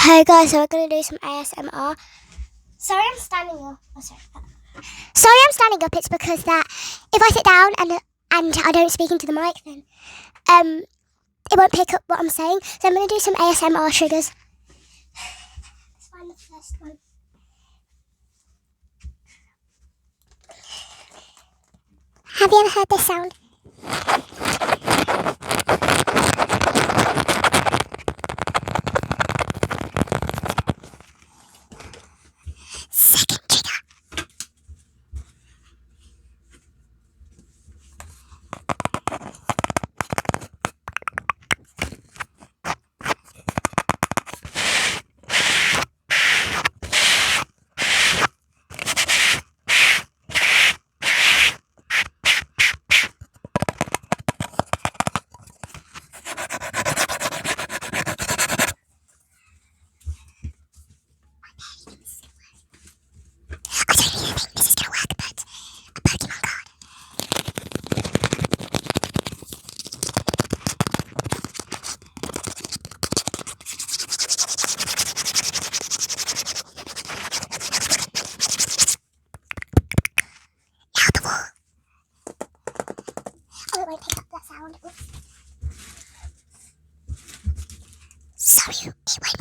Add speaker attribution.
Speaker 1: Hey guys, so we're gonna do some ASMR. Sorry, I'm standing up. Oh, sorry. Sorry, I'm standing up. It's because that if I sit down and I don't speak into the mic, then it won't pick up what I'm saying. So I'm gonna do some ASMR triggers. Let's find the first one. Have you ever heard this sound? Second trigger. I don't even think this is gonna work, but a Pokemon card. Now the wall. Oh, it won't pick up that sound. Oops. Sorry, it won't